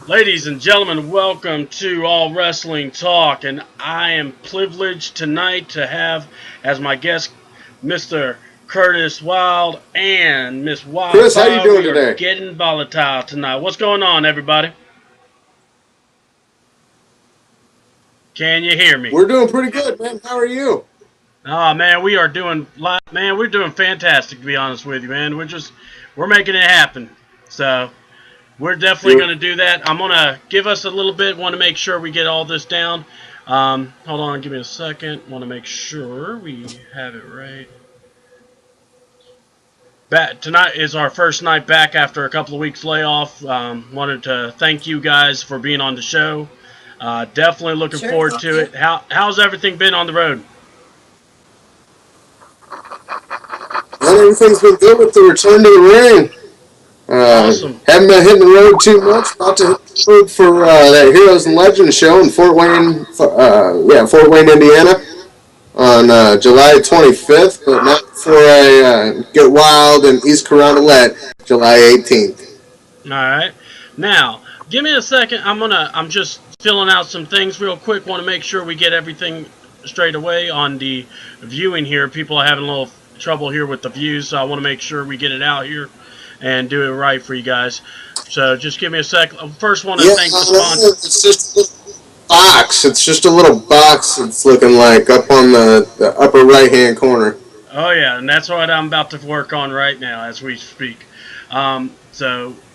Ladies and gentlemen, welcome to All Wrestling Talk, and I am privileged tonight to have as my guest Mr. Curtis Wylde and Miss Chris, how you Wildfire. doing We are today? getting volatile tonight. What's going on, everybody? Can you hear me? We're doing pretty good, man. How are you? Oh man, we're doing fantastic. To be honest with you, man, we're making it happen. So we're definitely going You to do that. I'm going to give us a little bit. Want to make sure we get all this down. Hold on, give me a second. Want to make sure we have it right. Tonight is our first night back after a couple of weeks layoff. Wanted to thank you guys for being on the show. Definitely looking Sure. forward to it. How's everything been on the road? Man, everything's been good with the return to the ring. Awesome. Haven't been hitting the road too much. About to hit the road for that Heroes and Legends show in Fort Wayne, Indiana, on July 25th. But not before I get wild in East Carondelet, July 18th. All right. Now, give me a second. I'm just filling out some things real quick. Want to make sure we get everything straight away on the viewing here. People are having a little trouble here with the views, so I want to make sure we get it out here and do it right for you guys. So just give me a sec. First, want to Yeah, thank the sponsor. it's just a little box. It's just a little box. It's looking like up on the upper right hand corner. Oh yeah, and that's what I'm about to work on right now as we speak. But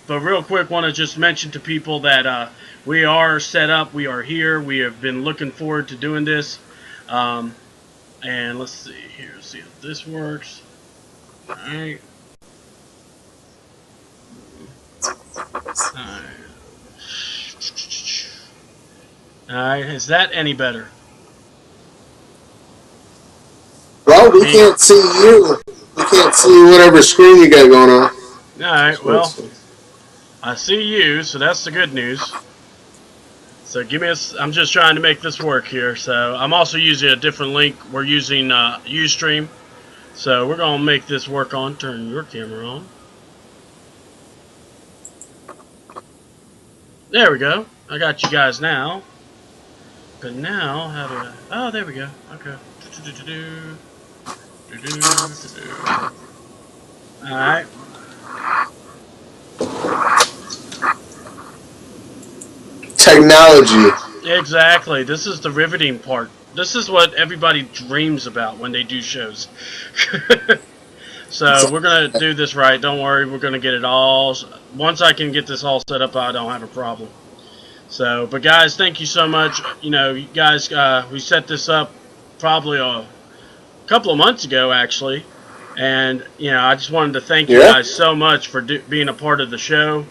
real quick, want to just mention to people that we are set up. We are here. We have been looking forward to doing this. Um, and let's see here. See if this works. All right. All right. All right. Is that any better? Well, we Me? can't see you. We can't see whatever screen you got going on. All right. Let's Well, see. I see you, so that's the good news. So I'm just trying to make this work here. So I'm also using a different link. We're using Ustream. So we're gonna make this work on. Turn your camera on. There we go. I got you guys now. But now, how do I? Oh, there we go. Okay. All right. Technology. Exactly. This is the riveting part. This is what everybody dreams about when they do shows. So we're gonna do this right. Don't worry. We're gonna get it all. Once I can get this all set up, I don't have a problem. So, but guys, thank you so much. You guys, we set this up probably a couple of months ago, actually, and I just wanted to thank you Yeah. guys so much for being a part of the show.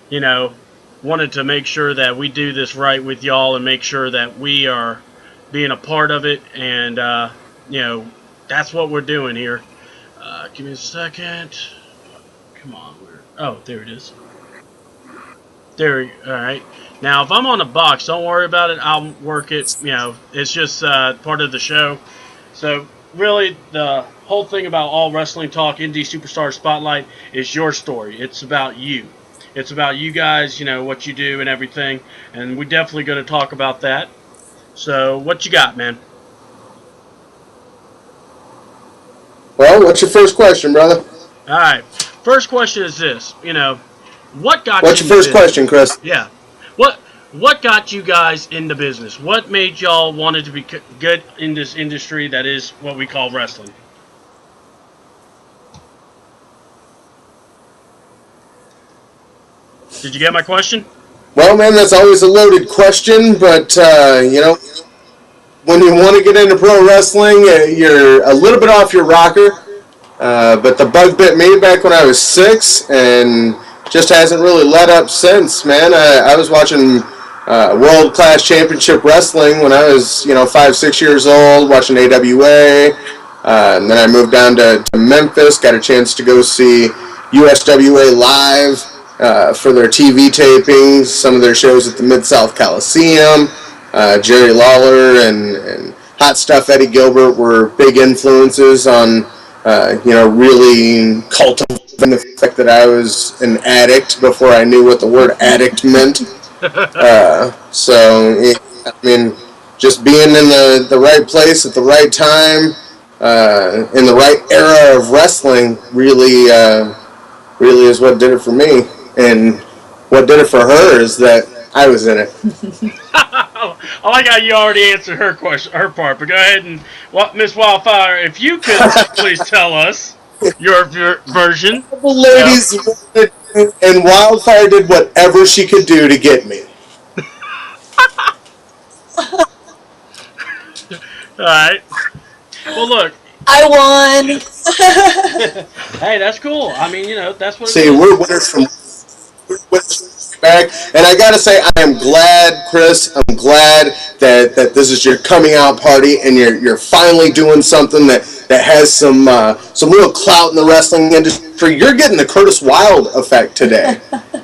You know, wanted to make sure that we do this right with y'all and make sure that we are being a part of it, and that's what we're doing here. Give me a second. Come on. Oh, there it is. All right. Now, if I'm on a box, don't worry about it. I'll work it. It's just part of the show. So, really, the whole thing about All Wrestling Talk, Indie Superstar Spotlight, is your story. It's about you. It's about you guys, what you do and everything. And we're definitely going to talk about that. So, what you got, man? Well, what's your first question, brother? All right. First question is this. What got What's you your in the first business? question, Chris? Yeah. What got you guys in the business? What made y'all wanted to be good in this industry that is what we call wrestling? Did you get my question? Well, man, that's always a loaded question, but when you want to get into pro wrestling, you're a little bit off your rocker. But the bug bit me back when I was 6, and just hasn't really let up since, man. I was watching World Class Championship Wrestling when I was, 5, 6 years old, watching AWA. And then I moved down to Memphis, got a chance to go see USWA live for their TV tapings, some of their shows at the Mid-South Coliseum. Jerry Lawler and Hot Stuff Eddie Gilbert were big influences on really cultivating the fact that I was an addict before I knew what the word addict meant. I mean, just being in the right place at the right time, in the right era of wrestling, really is what did it for me. And what did it for her is that I was in it. I like how you already answered her question, her part. But go ahead and what, Miss Wildfire, if you could please tell us your version. The Yeah. ladies and Wildfire did whatever she could do to get me. All right. Well, look. I won. Hey, that's cool. I mean, that's what it See, is. we're winners from back. And I gotta say, I am glad, Chris. I'm glad that this is your coming out party, and you're finally doing something that has some real clout in the wrestling industry. You're getting the Curtis Wylde effect today.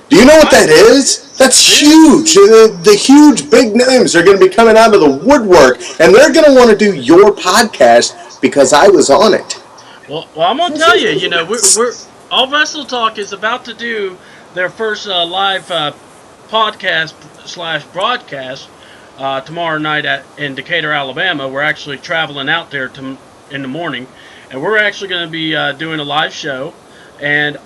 Do you know what that is? That's huge. The huge big names are going to be coming out of the woodwork, and they're going to want to do your podcast because I was on it. Well, I'm gonna tell you. We're all Wrestle Talk is about to do their first live podcast slash broadcast tomorrow night in Decatur, Alabama. We're actually traveling out there in the morning, and we're actually going to be doing a live show. And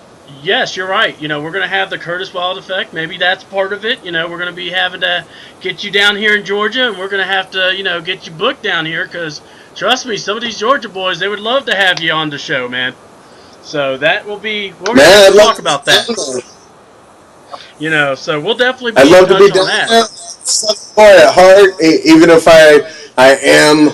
yes, you're right. We're going to have the Curtis Wild effect. Maybe that's part of it. We're going to be having to get you down here in Georgia, and we're going to have to, get you booked down here because trust me, some of these Georgia boys, they would love to have you on the show, man. So that will be, we're going to Man, have I'd to love talk about that. So we'll definitely I'd be in love to be touch on down that. there. Boy, at heart, even if I am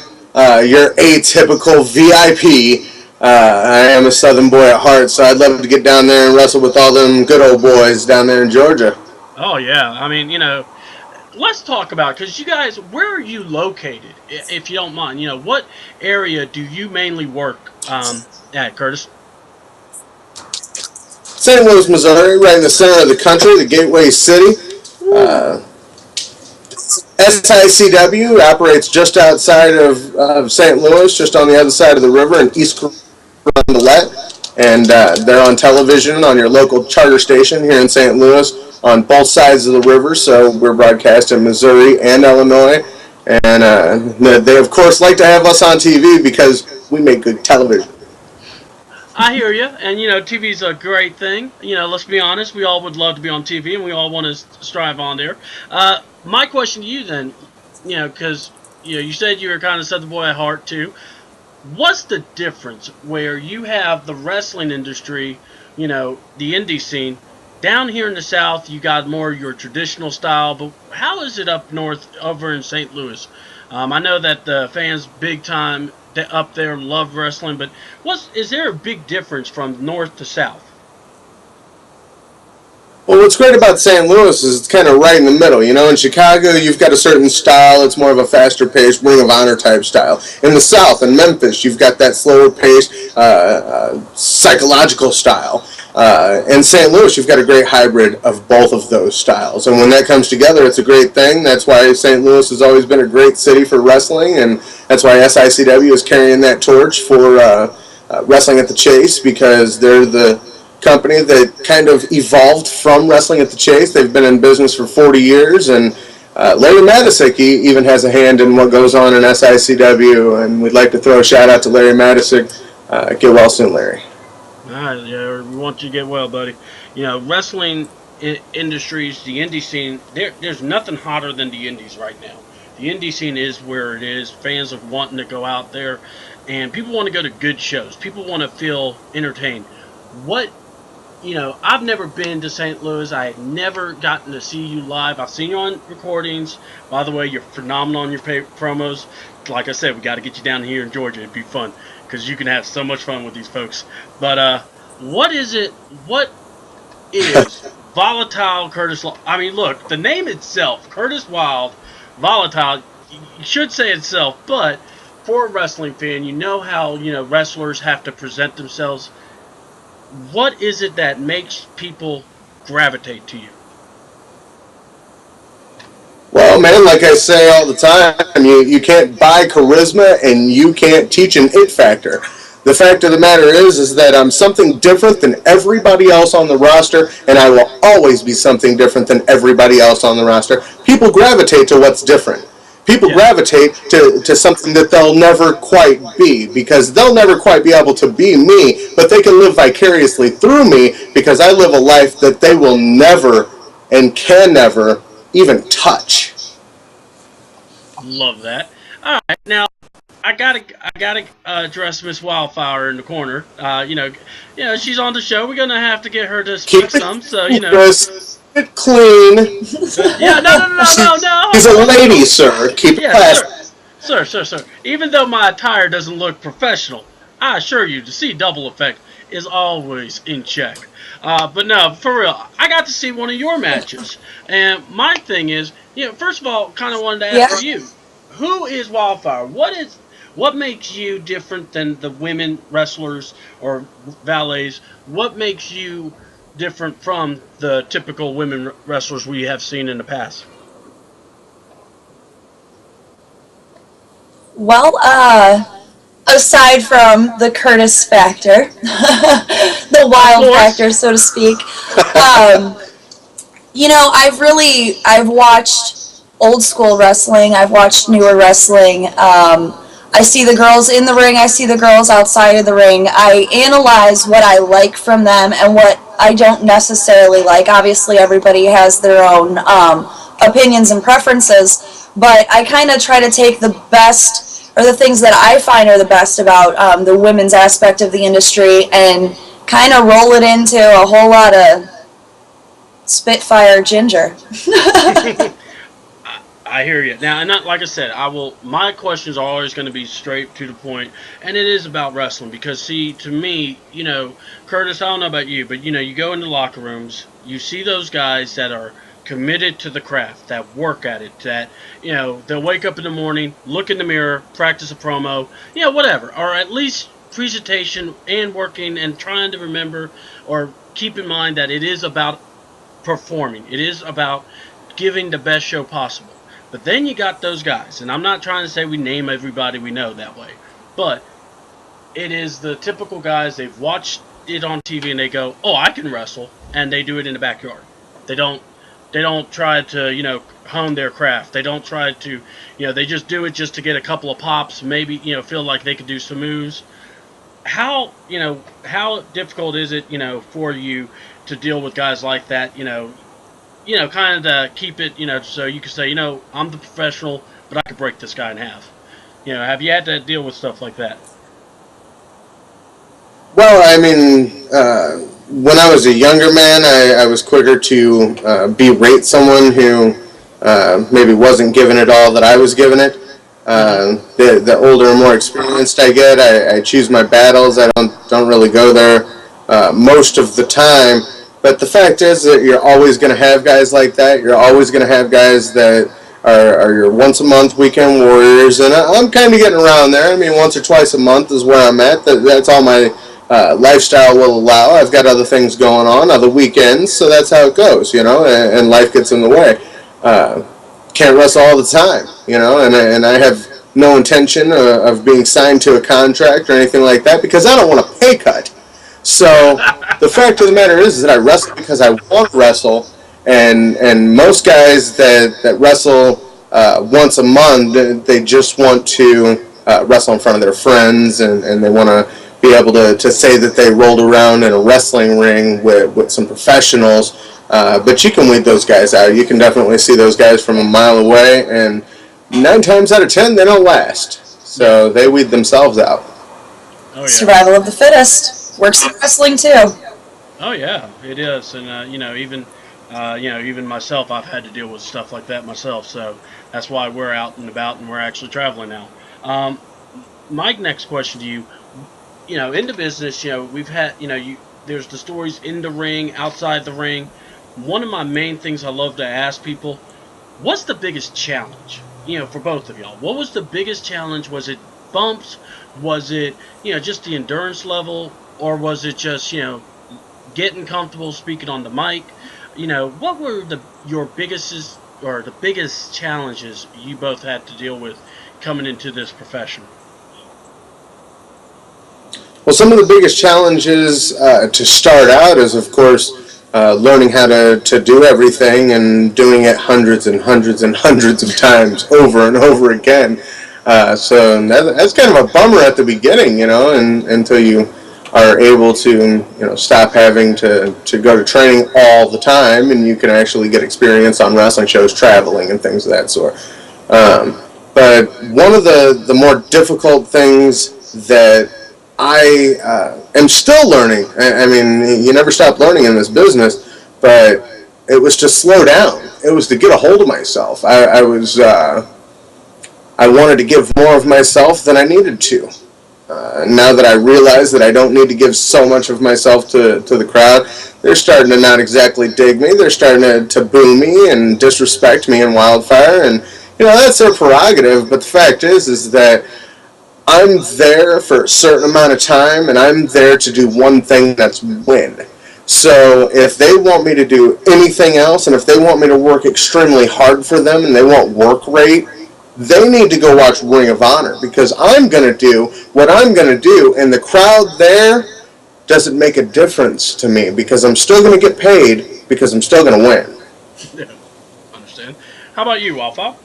your atypical VIP, I am a Southern boy at heart. So I'd love to get down there and wrestle with all them good old boys down there in Georgia. Oh, yeah. I mean, let's talk about because you guys, where are you located, if you don't mind? What area do you mainly work at, Curtis? St. Louis, Missouri, right in the center of the country, the gateway city. SICW operates just outside of St. Louis, just on the other side of the river in East Gillette. And they're on television on your local charter station here in St. Louis on both sides of the river. So we're broadcast in Missouri and Illinois. And they, of course, like to have us on TV because we make good television. I hear you, and TV's a great thing. Let's be honest, we all would love to be on TV, and we all want to strive on there. My question to you then, because you said you were kind of Southern boy at heart too. What's the difference where you have the wrestling industry, the indie scene? Down here in the South, you got more your traditional style, but how is it up north over in St. Louis? I know that the fans big time up there love wrestling, but is there a big difference from north to south? Well, what's great about St. Louis is it's kind of right in the middle. In Chicago, you've got a certain style. It's more of a faster paced Ring of Honor type style. In the South, in Memphis, you've got that slower paced psychological style. In St. Louis, you've got a great hybrid of both of those styles. And when that comes together, it's a great thing. That's why St. Louis has always been a great city for wrestling. And that's why SICW is carrying that torch for Wrestling at the Chase, because they're the company that kind of evolved from Wrestling at the Chase. They've been in business for 40 years, and Larry Matisick even has a hand in what goes on in SICW, and we'd like to throw a shout out to Larry Matisick. Get well soon, Larry. All right, yeah, we want you to get well, buddy. Wrestling industries, the indie scene, there's nothing hotter than the indies right now. The indie scene is where it is. Fans are wanting to go out there, and people want to go to good shows. People want to feel entertained. What I've never been to St. Louis. I had never gotten to see you live. I've seen you on recordings. By the way, you're phenomenal on your promos. Like I said, we got to get you down here in Georgia. It'd be fun because you can have so much fun with these folks. But what is it? What is Volatile Curtis? I mean, look, the name itself, Curtis Wylde, Volatile, you should say itself. But for a wrestling fan, you know how wrestlers have to present themselves. What is it that makes people gravitate to you? Well, man, like I say all the time, you can't buy charisma and you can't teach an it factor. The fact of the matter is that I'm something different than everybody else on the roster, and I will always be something different than everybody else on the roster. People gravitate to what's different. People Yeah. gravitate to something that they'll never quite be, because they'll never quite be able to be me, but they can live vicariously through me because I live a life that they will never and can never even touch. Love that. All right, now I gotta address Miss Wildfire in the corner. She's on the show. We're gonna have to get her to speak Keep it some. So clean, Chris. Keep it clean. yeah, no, no, no, no, no. She's a Hold on, lady, hold on. sir. Keep it Yeah, sir. classy. Sir. Even though my attire doesn't look professional, I assure you, the C double effect is always in check. But no, for real, I got to see one of your matches, and my thing is, first of all, kind of wanted to Yeah. ask you, who is Wildfire? What makes you different than the women wrestlers or valets? What makes you different from the typical women wrestlers we have seen in the past? Well, aside from the Curtis factor, the Of wild course. factor, so to speak, um, I've watched old school wrestling. I've watched newer wrestling. I see the girls in the ring. I see the girls outside of the ring. I analyze what I like from them and what I don't necessarily like. Obviously, everybody has their own opinions and preferences, but I kind of try to take the best or the things that I find are the best about the women's aspect of the industry and kind of roll it into a whole lot of Spitfire ginger. I hear you now, and not like I said, I will. My questions are always going to be straight to the point, and it is about wrestling because, see, to me, Curtis, I don't know about you, but you go into locker rooms, you see those guys that are committed to the craft, that work at it, that they'll wake up in the morning, look in the mirror, practice a promo, whatever, or at least presentation and working and trying to remember or keep in mind that it is about performing. It is about giving the best show possible. But then you got those guys, and I'm not trying to say we name everybody we know that way, but it is the typical guys. They've watched it on TV and they go, "Oh, I can wrestle," and they do it in the backyard. They don't. They don't try to hone their craft. They don't try to they just do it just to get a couple of pops. Maybe feel like they could do some moves. How difficult is it for you to deal with guys like that? Kind of to keep it, so you can say, I'm the professional, but I could break this guy in half. Have you had to deal with stuff like that? Well, I mean, when I was a younger man, I was quicker to berate someone who maybe wasn't giving it all that I was giving it. Mm-hmm. The older and more experienced I get, I choose my battles. I don't really go there most of the time. But the fact is that you're always going to have guys like that. You're always going to have guys that are your once a month weekend warriors, and I'm kind of getting around there. I mean, once or twice a month is where I'm at. That's all my lifestyle will allow. I've got other things going on, other weekends, so that's how it goes, and life gets in the way. Uh, can't wrestle all the time, and I have no intention of being signed to a contract or anything like that because I don't want a pay cut. So the fact of the matter is that I wrestle because I want to wrestle, and most guys that wrestle once a month, they just want to wrestle in front of their friends, and they want to be able to say that they rolled around in a wrestling ring with some professionals. But you can weed those guys out. You can definitely see those guys from a mile away, and 9 times out of 10, they don't last. Yeah. So they weed themselves out. Oh yeah. Survival of the fittest. Works in wrestling too. Oh yeah, it is, and even myself, I've had to deal with stuff like that myself. So that's why we're out and about and we're actually traveling now. Um, my next question to you, in the business, we've had, there's the stories in the ring, outside the ring. One of my main things I love to ask people, what's the biggest challenge, for both of y'all? What was the biggest challenge? Was it bumps? Was it, just the endurance level? Or was it just, getting comfortable speaking on the mic? What were your biggest or the biggest challenges you both had to deal with coming into this profession? Well, some of the biggest challenges to start out is, of course, learning how to do everything and doing it hundreds and hundreds and hundreds of times over and over again. So that's kind of a bummer at the beginning, and until you are able to, stop having to go to training all the time, and you can actually get experience on wrestling shows, traveling, and things of that sort. But one of the more difficult things that I am still learning. I mean, you never stop learning in this business, but it was to slow down. It was to get a hold of myself. I wanted to give more of myself than I needed to. Now that I realize that I don't need to give so much of myself to the crowd, they're starting to not exactly dig me. They're starting to boo me and disrespect me in Wildfire, and that's their prerogative. But the fact is that I'm there for a certain amount of time, and I'm there to do one thing, that's win. So if they want me to do anything else, and if they want me to work extremely hard for them, and they want work rate, they need to go watch Ring of Honor, because I'm going to do what I'm going to do, and the crowd there doesn't make a difference to me, because I'm still going to get paid, because I'm still going to win. Yeah, understand. How about you, Alpha?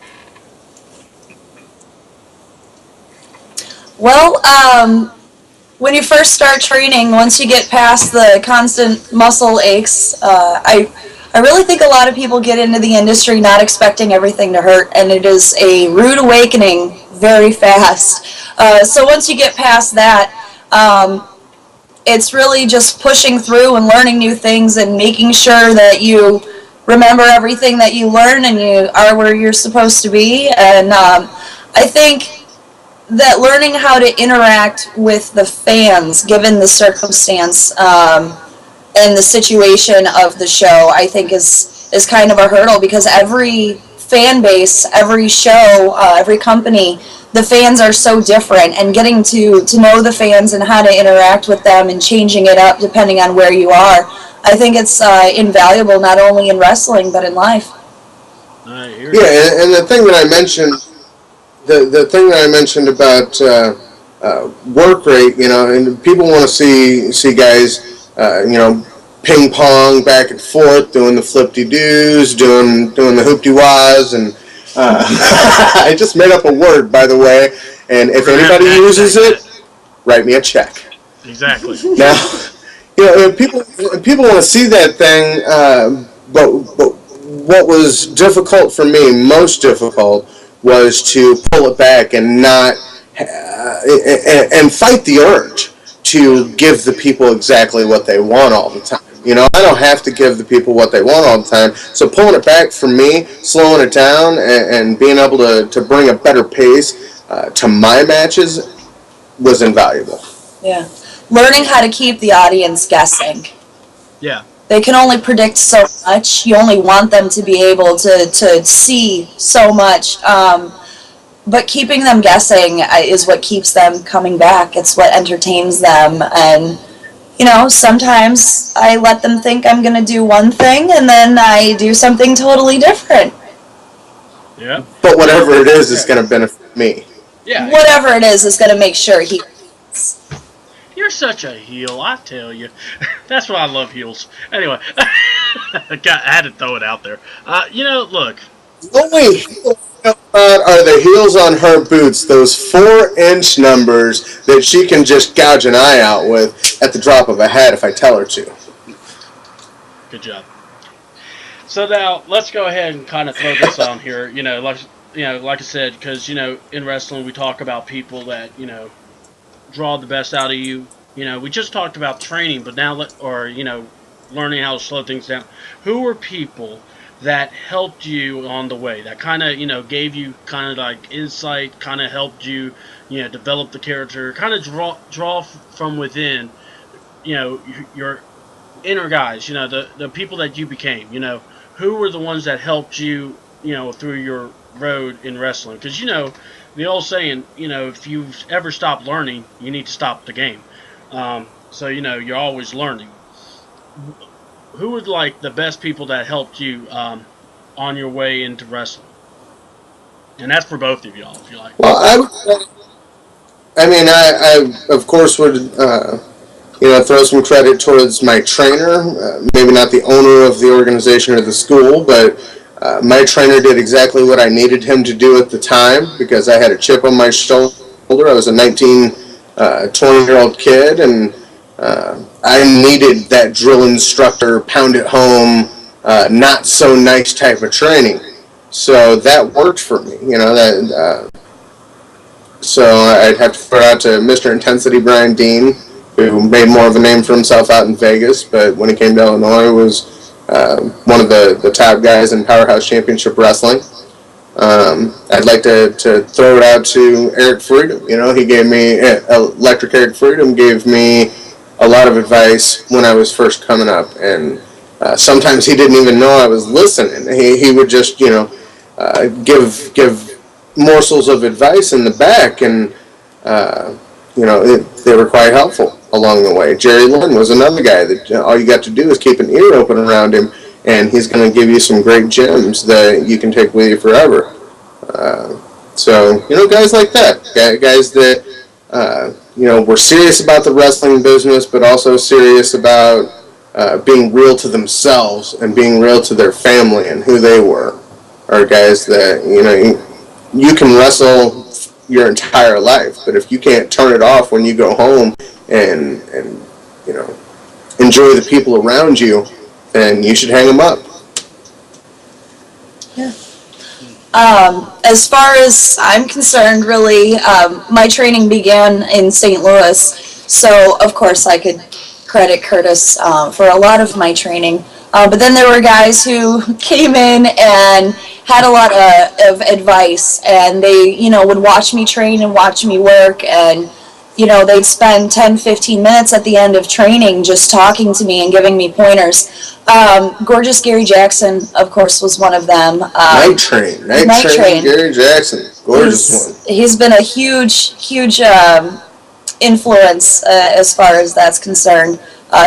Well, when you first start training, once you get past the constant muscle aches, I really think a lot of people get into the industry not expecting everything to hurt, and it is a rude awakening very fast. So once you get past that, it's really just pushing through and learning new things and making sure that you remember everything that you learn and you are where you're supposed to be. And I think that learning how to interact with the fans, given the circumstance and the situation of the show, I think is kind of a hurdle, because every fan base, every show, every company, the fans are so different, and getting to know the fans and how to interact with them and changing it up depending on where you are, I think it's invaluable, not only in wrestling but in life. I hear you. Yeah, and the thing that I mentioned, the thing that I mentioned about work rate, and people want to see guys, ping pong back and forth, doing the flip-de-doos, doing the hoop-de-wahs, and I just made up a word, by the way, and if anybody uses it, write me a check. Exactly. Now, people want to see that thing, but what was difficult for me, most difficult, was to pull it back and not and fight the urge to give the people exactly what they want all the time. I don't have to give the people what they want all the time. So pulling it back for me, slowing it down, and being able to bring a better pace to my matches was invaluable. Yeah. Learning how to keep the audience guessing. Yeah. They can only predict so much. You only want them to be able to see so much. But keeping them guessing is what keeps them coming back. It's what entertains them. And, sometimes I let them think I'm going to do one thing, and then I do something totally different. Yeah. But whatever it is going to benefit me. Yeah. Whatever it is going to make sure he... You're such a heel, I tell you. That's why I love heels. Anyway, I had to throw it out there. Look. The only heel are the heels on her boots, those 4-inch numbers that she can just gouge an eye out with at the drop of a hat if I tell her to. Good job. So now let's go ahead and kind of throw this on here. Like I said, because in wrestling we talk about people that draw the best out of you. We just talked about training, but now learning how to slow things down. Who were people that helped you on the way? That kind of gave you kind of like insight, kind of helped you develop the character, kind of draw from within. Your inner guys. The people that you became. Who were the ones that helped you through your road in wrestling? Because the old saying, if you've ever stopped learning, you need to stop the game. So you're always learning. Who were like the best people that helped you on your way into wrestling? And that's for both of y'all, if you like. Well, I mean, I of course would throw some credit towards my trainer. Maybe not the owner of the organization or the school, but my trainer did exactly what I needed him to do at the time because I had a chip on my shoulder. I was a 19, 20-year-old kid, and I needed that drill instructor, pound it home, not so nice type of training. So that worked for me. So I'd have to throw out to Mr. Intensity Brian Dean, who made more of a name for himself out in Vegas, but when he came to Illinois was one of the top guys in Powerhouse Championship Wrestling. I'd like to throw it out to Eric Freedom. He gave me, Electric Eric Freedom gave me a lot of advice when I was first coming up, and sometimes he didn't even know I was listening. He would just, give morsels of advice in the back, and they were quite helpful along the way. Jerry Lynn was another guy that all you got to do is keep an ear open around him, and he's going to give you some great gems that you can take with you forever. So guys like that, guys that were serious about the wrestling business, but also serious about being real to themselves and being real to their family and who they were, are guys that you can wrestle your entire life, but if you can't turn it off when you go home and enjoy the people around you, then you should hang them up. Yeah. As far as I'm concerned, really, my training began in St. Louis, so of course I could credit Curtis for a lot of my training. But then there were guys who came in and had a lot of advice, and they, would watch me train and watch me work, and, they'd spend 10, 15 minutes at the end of training just talking to me and giving me pointers. Gorgeous Gary Jackson, of course, was one of them. Night Train, Gary Jackson, gorgeous one. He's been a huge influence as far as that's concerned.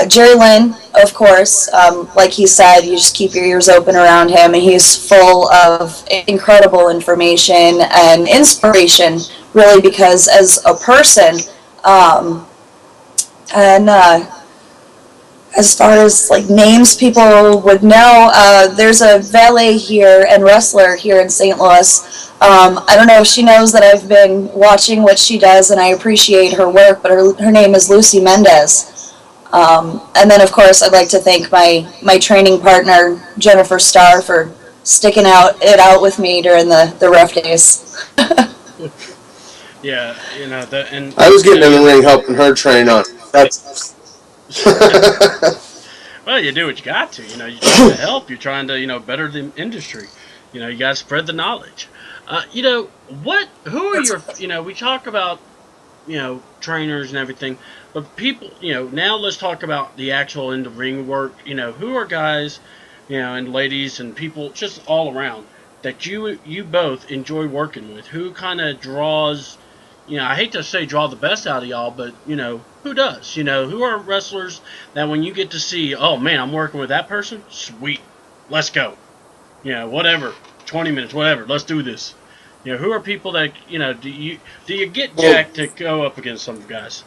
Jerry Lynn, of course, like he said, you just keep your ears open around him, and he's full of incredible information and inspiration, really, because as a person, and as far as like names people would know, there's a valet here and wrestler here in St. Louis. I don't know if she knows that I've been watching what she does, and I appreciate her work, but her name is Lucy Mendez. And then, of course, I'd like to thank my training partner, Jennifer Starr, for sticking it out with me during the rough days. Yeah, and I was getting in the ring helping her train on. That's well, you do what you got to. You're trying to help. You're trying to, better the industry. You got to spread the knowledge. Who are your, we talk about, trainers and everything, but people, now let's talk about the actual in-the-ring work. Who are guys, and ladies and people just all around that you both enjoy working with? Who kind of draws, I hate to say draw the best out of y'all, but, who does? Who are wrestlers that when you get to see, oh, man, I'm working with that person? Sweet. Let's go. Whatever. 20 minutes, whatever. Let's do this. Who are people that, do you get jacked to go up against some guys?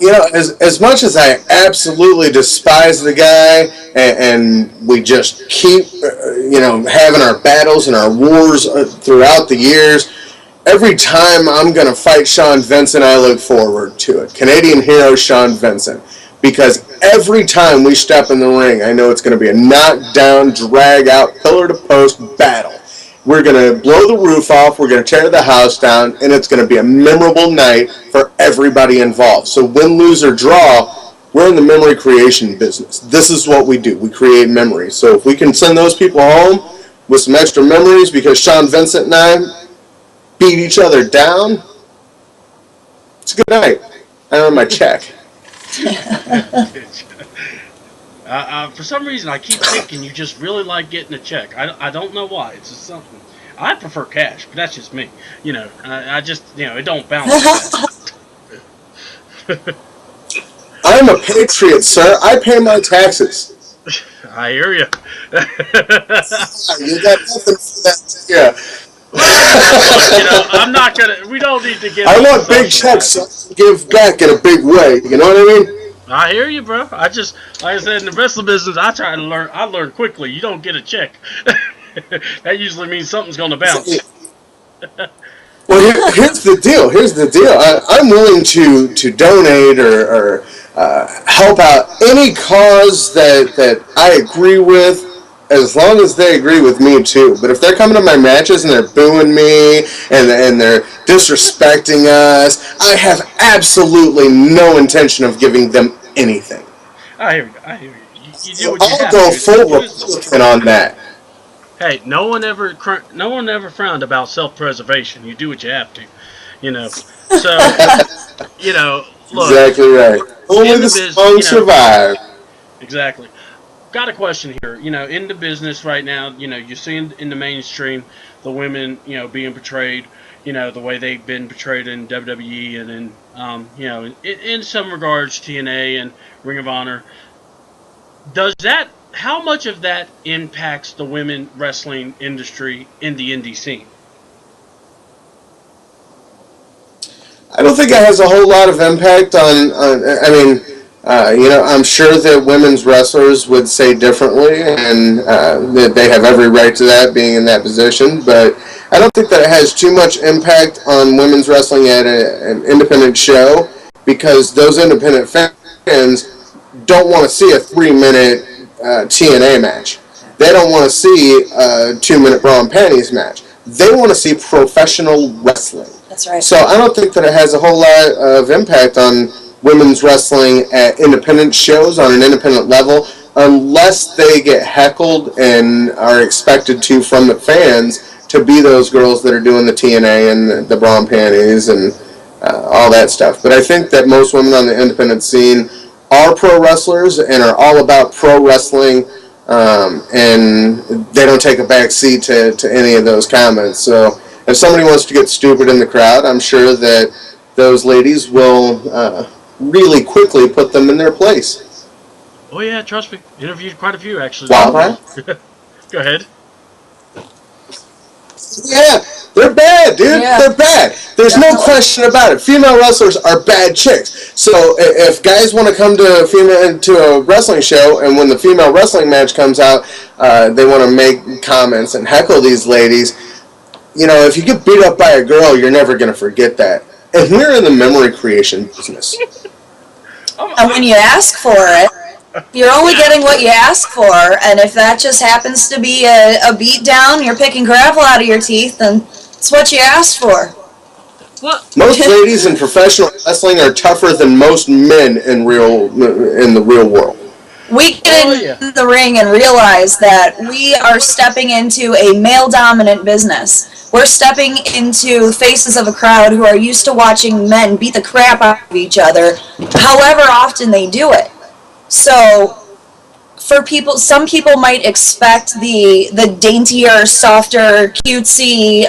As much as I absolutely despise the guy, and we just keep, having our battles and our wars throughout the years, every time I'm going to fight Sean Vincent, I look forward to it. Canadian hero Sean Vincent. Because every time we step in the ring, I know it's going to be a knockdown, drag-out, pillar-to-post battle. We're going to blow the roof off, we're going to tear the house down, and it's going to be a memorable night for everybody involved. So win, lose, or draw, we're in the memory creation business. This is what we do. We create memories. So if we can send those people home with some extra memories because Sean Vincent and I beat each other down, it's a good night. I earn my check. For some reason, I keep thinking you just really like getting a check. I don't know why. It's just something. I prefer cash, but that's just me. I just, it don't balance. I'm a patriot, sir. I pay my taxes. I hear you. You got nothing for that. Yeah. Look, I'm not gonna. We don't need to get. I Into want big social checks life. so I can give back in a big way. You know what I mean? I hear you, bro. I just, like I said, in the wrestling business, I try to learn. I learn quickly. You don't get a check. That usually means something's gonna bounce. Well, here's the deal. Here's the deal. I'm willing to donate or help out any cause that I agree with, as long as they agree with me too. But if they're coming to my matches and they're booing me and they're disrespecting us, I have absolutely no intention of giving them anything. I hear you. I hear you. You do So what you I'll have to. go It's the full business. Republican on that. Hey, no one ever frowned about self-preservation. You do what you have to, you know. So, look, Exactly right. Only in the the biz, strong survive. exactly. Got a question here. In the business right now, you're seeing in the mainstream the women, being portrayed, the way they've been portrayed in WWE and in some regards TNA and Ring of Honor. How much of that impacts the women wrestling industry in the indie scene? I don't think it has a whole lot of impact on I mean, I'm sure that women's wrestlers would say differently, and that they have every right to that, being in that position. But I don't think that it has too much impact on women's wrestling at an independent show, because those independent fans don't want to see a 3 minute TNA match. They don't want to see a 2 minute bra and panties match. They want to see professional wrestling. That's right. So I don't think that it has a whole lot of impact on women's wrestling at independent shows on an independent level, unless they get heckled and are expected to from the fans to be those girls that are doing the TNA and the bra and panties and all that stuff. But I think that most women on the independent scene are pro wrestlers and are all about pro wrestling, and they don't take a back seat to any of those comments. So if somebody wants to get stupid in the crowd, I'm sure that those ladies will really quickly put them in their place. Oh yeah, trust me. Interviewed quite a few actually. Wow. Go ahead. Yeah, they're bad, dude. Yeah. They're bad. There's no question about it. Female wrestlers are bad chicks. So if guys want to come to a wrestling show, and when the female wrestling match comes out, they want to make comments and heckle these ladies, if you get beat up by a girl, you're never going to forget that. And we're in the memory creation business. And when you ask for it, you're only getting what you ask for, and if that just happens to be a beat down, you're picking gravel out of your teeth, then it's what you asked for. What? Most ladies in professional wrestling are tougher than most men in the real world. We get in the ring and realize that we are stepping into a male-dominant business. We're stepping into faces of a crowd who are used to watching men beat the crap out of each other, however often they do it. So, some people might expect the daintier, softer, cutesy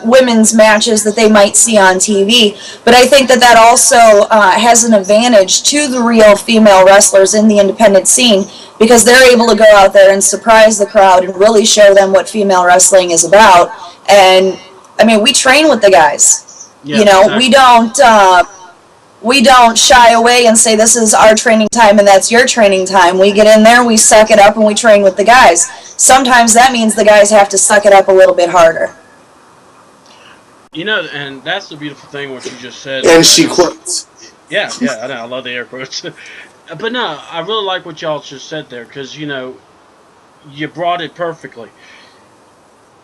women's matches that they might see on TV, but I think that also has an advantage to the real female wrestlers in the independent scene, because they're able to go out there and surprise the crowd and really show them what female wrestling is about. And I mean, we train with the guys. Yeah, exactly. We don't shy away and say this is our training time and that's your training time. We get in there, we suck it up, and we train with the guys. Sometimes that means the guys have to suck it up a little bit harder. And that's the beautiful thing what you just said. And she quotes. Yeah, I know. I love the air quotes. But no, I really like what y'all just said there, because you brought it perfectly.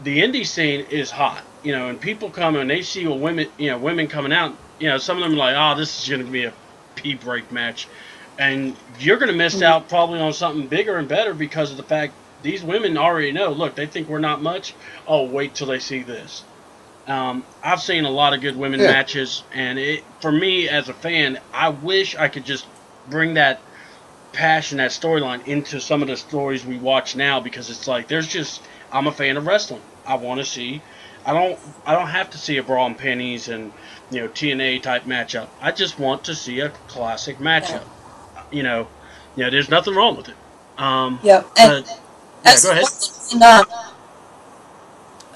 The indie scene is hot, and people come and they see women coming out. Some of them are like, oh, this is going to be a pee break match. And you're going to miss out probably on something bigger and better, because of the fact these women already know, look, they think we're not much. Oh, wait till they see this. I've seen a lot of good women matches, and for me as a fan, I wish I could just bring that passion, that storyline into some of the stories we watch now, because it's like I'm a fan of wrestling. I want to see. I don't have to see a bra and panties and TNA type matchup. I just want to see a classic matchup. There's nothing wrong with it. Yep. And go ahead.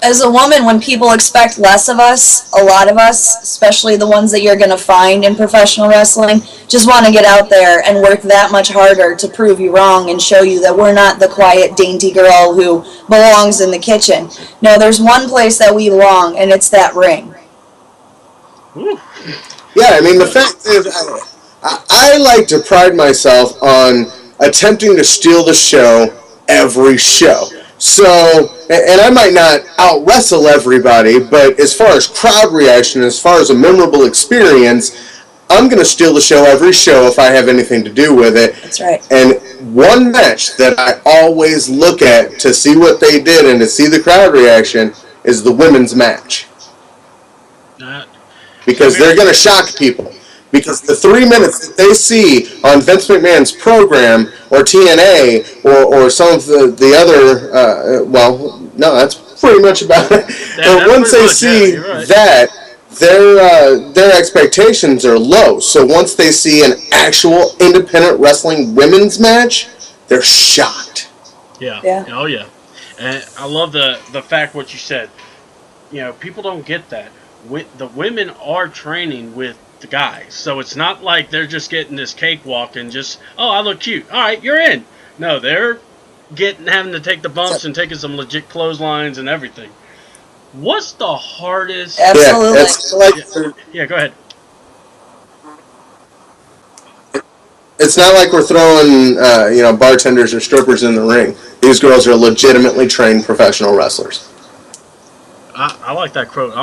as a woman, when people expect less of us, a lot of us, especially the ones that you're going to find in professional wrestling, just want to get out there and work that much harder to prove you wrong and show you that we're not the quiet, dainty girl who belongs in the kitchen. No, there's one place that we belong, and it's that ring. Woo. Yeah, I mean, the fact is, I like to pride myself on attempting to steal the show every show. So, and I might not out wrestle everybody, but as far as crowd reaction, as far as a memorable experience, I'm going to steal the show every show if I have anything to do with it. That's right. And one match that I always look at to see what they did and to see the crowd reaction is the women's match. Because they're going to shock people. Because the 3 minutes that they see on Vince McMahon's program or TNA or some of the other, no, that's pretty much about it. But once they see that, their expectations are low. So once they see an actual independent wrestling women's match, they're shocked. Yeah. Oh, yeah. And I love the fact what you said. You know, people don't get that. The women are training with the guys, so it's not like they're just getting this cakewalk and just, oh, I look cute, all right, you're in. No, they're having to take the bumps and taking some legit clotheslines and everything. What's the hardest? Absolutely. Yeah, go ahead. It's not like we're throwing bartenders or strippers in the ring. These girls are legitimately trained professional wrestlers. I like that quote.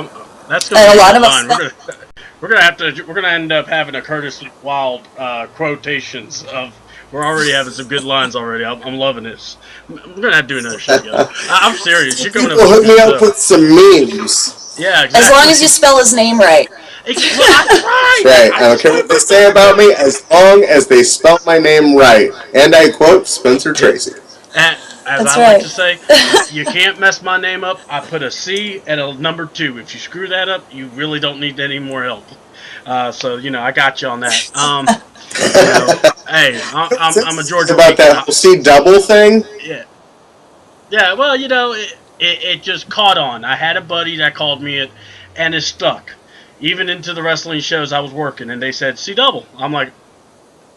That's gonna be a lot of us. We're gonna end up having a Curtis Wylde quotations of. We're already having some good lines already. I'm loving this. We're gonna have to do another show together. I'm serious. You're coming up. Hook me up with some memes. Yeah, exactly. As long as you spell his name right. Right. I don't care what they say about me, as long as they spell my name right. And I quote Spencer Tracy. As I like to say, you can't mess my name up. I put a C and a number 2. If you screw that up, you really don't need any more help. So I got you on that. Hey, I'm a Georgia. About that C double thing. Yeah. Well, it just caught on. I had a buddy that called me it, and it stuck. Even into the wrestling shows I was working, and they said C double. I'm like,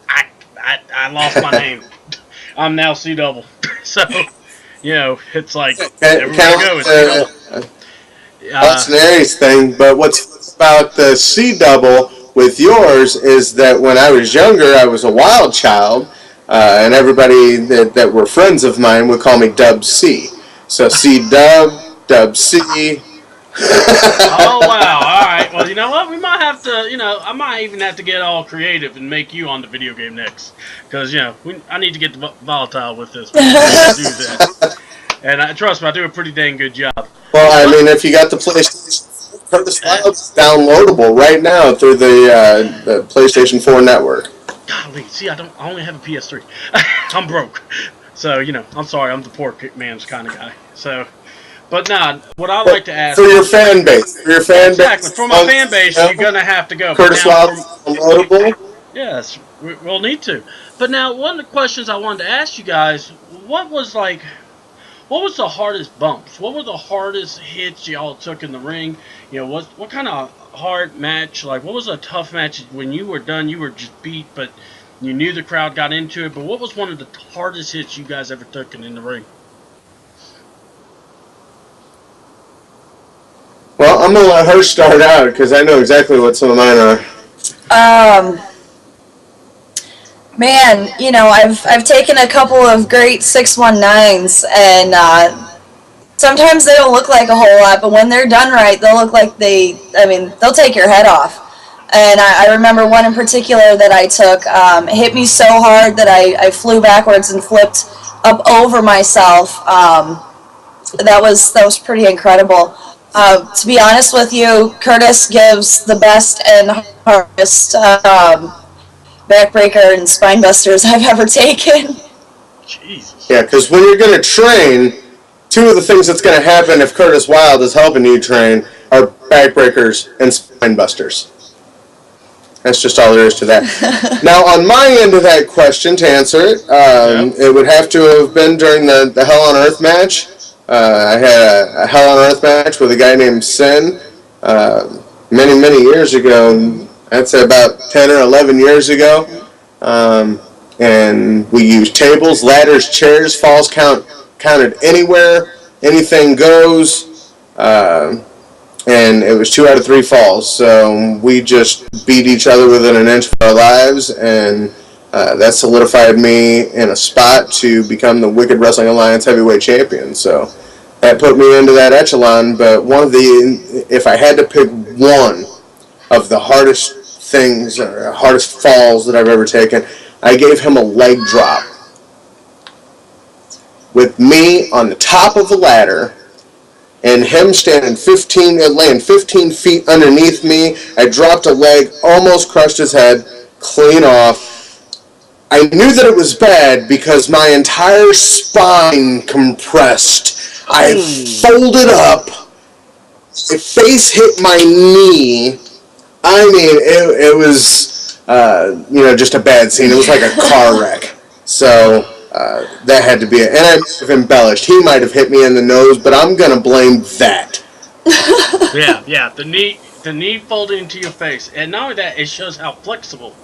I lost my name. I'm now C double. So, it's like everywhere goes. That's an Aries thing, but what's about the C double with yours is that when I was younger, I was a wild child, and everybody that were friends of mine would call me Dub C. So C Dub C. Oh, wow. All right. Well, you know what? We might have to, I might even have to get all creative and make you on the video game next. Because, I need to get the Volatile with this. Do that. And trust me, I do a pretty dang good job. Well, I mean, if you got the PlayStation, Curtis Wylde's downloadable right now through the PlayStation 4 network. Golly, see, I only have a PS3. I'm broke. So, I'm sorry, I'm the poor man's kind of guy. So... But what I like to ask... For your fan base. Exactly. For my fan base, you're going to have to go. Curtis Wylde's downloadable? Yes, we'll need to. But now, one of the questions I wanted to ask you guys, what was the hardest bumps? What were the hardest hits y'all took in the ring? What kind of hard match? Like, what was a tough match when you were done, you were just beat, but you knew the crowd got into it? But what was one of the hardest hits you guys ever took in the ring? Well, I'm going to let her start out because I know exactly what some of mine are. Man, I've taken a couple of great 619s, and sometimes they don't look like a whole lot, but when they're done right, they'll look like they'll take your head off. And I remember one in particular that I took. It hit me so hard that I flew backwards and flipped up over myself. That was pretty incredible. To be honest with you, Curtis gives the best and hardest backbreaker and spine busters I've ever taken. Jesus. Yeah, because when you're going to train, two of the things that's going to happen if Curtis Wylde is helping you train are backbreakers and spine busters. That's just all there is to that. Now, on my end of that question, to answer it, it would have to have been during the Hell on Earth match. I had a Hell on Earth match with a guy named Sin many years ago. I'd say about 10 or 11 years ago. Um, and we used tables, ladders, chairs, falls counted anywhere, anything goes. And it was 2 out of 3 falls. So we just beat each other within an inch of our lives, and that solidified me in a spot to become the Wicked Wrestling Alliance heavyweight champion. So that put me into that echelon. But if I had to pick one of the hardest things, hardest falls that I've ever taken, I gave him a leg drop with me on the top of a ladder and him standing laying 15 feet underneath me. I dropped a leg, almost crushed his head, clean off. I knew that it was bad because my entire spine compressed. I folded up. My face hit my knee. I mean, it was, just a bad scene. It was like a car wreck. So that had to be it. And I might have embellished. He might have hit me in the nose, but I'm going to blame that. Yeah. The knee folding into your face, and not only that, it shows how flexible,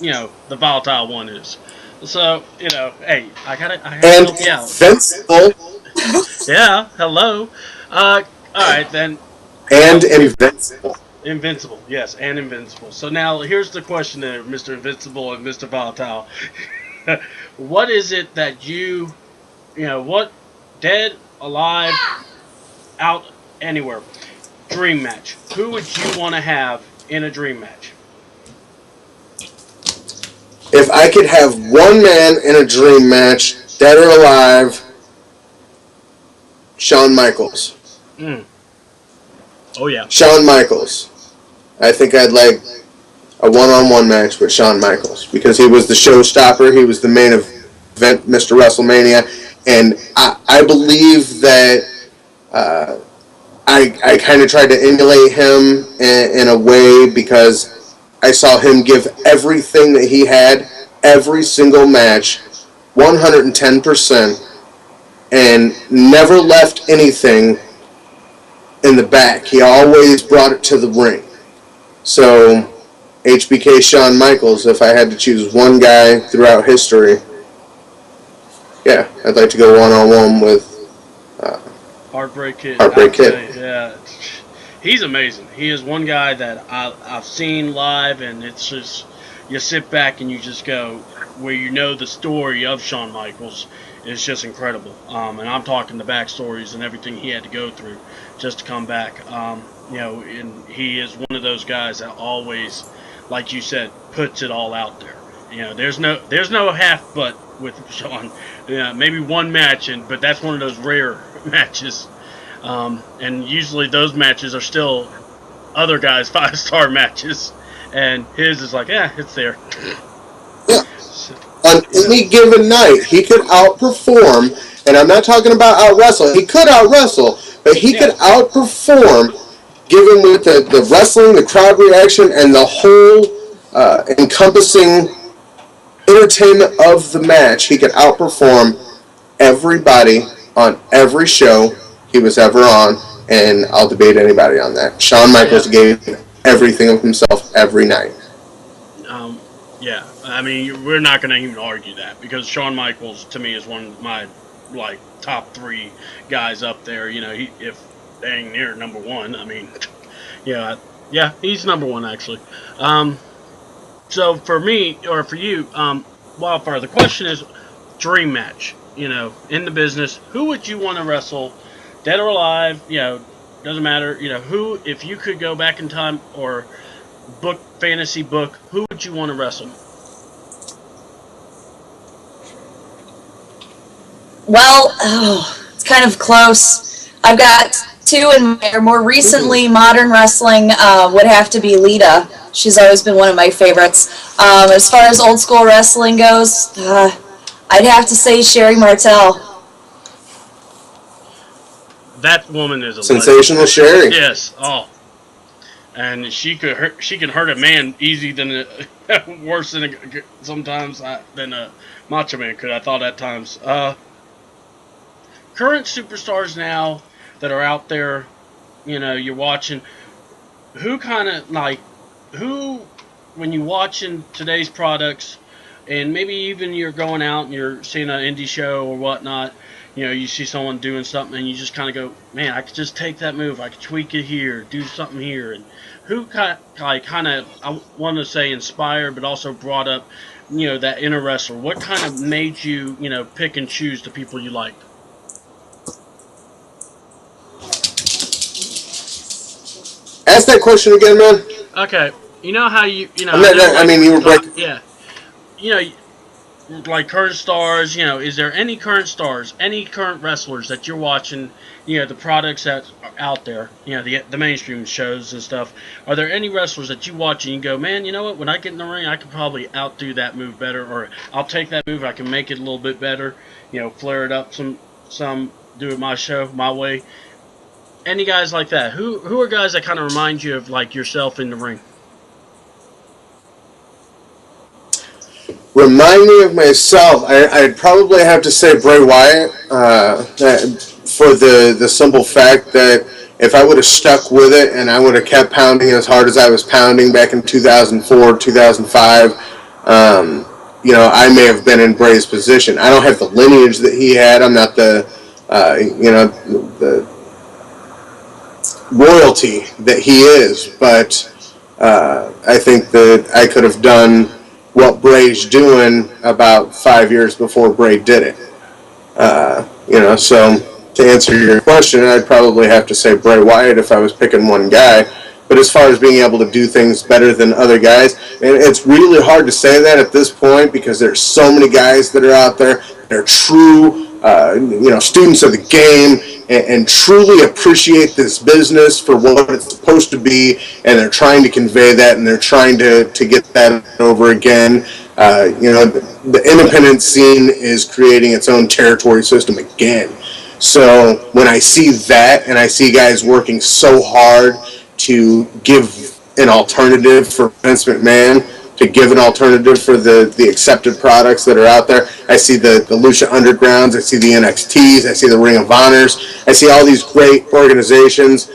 the volatile one is. So, hey, I gotta help you out. Invincible. Yeah, hello. All right then. And invincible. Invincible, yes, and invincible. So now here's the question there, Mr. Invincible and Mr. Volatile. What is it that what dead, alive, out, anywhere, dream match? Who would you want to have in a dream match? If I could have one man in a dream match, dead or alive, Shawn Michaels. Mm. Oh yeah. Shawn Michaels. I think I'd like a one-on-one match with Shawn Michaels because he was the showstopper. He was the main event, Mr. WrestleMania, and I believe that I kind of tried to emulate him in a way because I saw him give everything that he had, every single match, 110%, and never left anything in the back. He always brought it to the ring. So, HBK Shawn Michaels, if I had to choose one guy throughout history, yeah, I'd like to go one-on-one with Heartbreak Kid. Heartbreak Kid. Yeah, he's amazing. He is one guy that I've seen live, and it's just you sit back and you just go where the story of Shawn Michaels is just incredible. And I'm talking the backstories and everything he had to go through just to come back. And he is one of those guys that always, like you said, puts it all out there. There's no half butt with Shawn. Yeah, maybe one match, but that's one of those rare matches. And usually those matches are still other guys' 5-star matches, and his is like, yeah, it's there. Yeah. On any given night, he could outperform, and I'm not talking about out-wrestle. He could out-wrestle, but he could outperform, given with the wrestling, the crowd reaction, and the whole encompassing entertainment of the match. He could outperform everybody on every show he was ever on, and I'll debate anybody on that. Shawn Michaels gave everything of himself every night. Yeah, I mean, we're not going to even argue that because Shawn Michaels, to me, is one of my top 3 guys up there. If dang near number 1, I mean, yeah, he's number 1 actually. So for me or for you, Wildfire, the question is dream match. In the business, who would you want to wrestle, dead or alive? Doesn't matter. Who, if you could go back in time or fantasy book, who would you want to wrestle? Well, it's kind of close. I've got 2 in there. More recently, modern wrestling would have to be Lita. She's always been one of my favorites. As far as old school wrestling goes, I'd have to say Sherry Martel. That woman is a sensational legend. Sherry. Yes. Oh, and she can hurt a man easy than worse than sometimes than a Macho Man could. I thought at times. current superstars now that are out there, you're watching, who kind of like, who, when you watching today's products, and maybe even you're going out and you're seeing an indie show or whatnot, you see someone doing something and you just kind of go, man, I could just take that move, I could tweak it here, do something here, and who kind of, I want to say inspired, but also brought up, that inner wrestler. What kind of made you, pick and choose the people you liked? Ask that question again, man. Okay, you know how I mean, you were breaking. yeah, you know, like current stars, is there any current stars, any current wrestlers that you're watching, the products that are out there, the mainstream shows and stuff, are there any wrestlers that you watch and you go, man, you know what, when I get in the ring, I could probably outdo that move better, or I'll take that move, I can make it a little bit better, flare it up some, do it my show, my way. Any guys like that? Who are guys that kind of remind you of like yourself in the ring? Remind me of myself. I'd probably have to say Bray Wyatt, for the simple fact that if I would have stuck with it and I would have kept pounding as hard as I was pounding back in 2004, 2005, I may have been in Bray's position. I don't have the lineage that he had. I'm not the royalty that he is, but I think that I could have done what Bray's doing about 5 years before Bray did it. So to answer your question, I'd probably have to say Bray Wyatt if I was picking one guy. But as far as being able to do things better than other guys, and it's really hard to say that at this point because there's so many guys that are out there that are true, students of the game and truly appreciate this business for what it's supposed to be, and they're trying to convey that and they're trying to get that over again. The independent scene is creating its own territory system again. So when I see that and I see guys working so hard to give an alternative for Vince McMahon, to give an alternative for the accepted products that are out there, I see the Lucha Undergrounds, I see the NXTs, I see the Ring of Honors, I see all these great organizations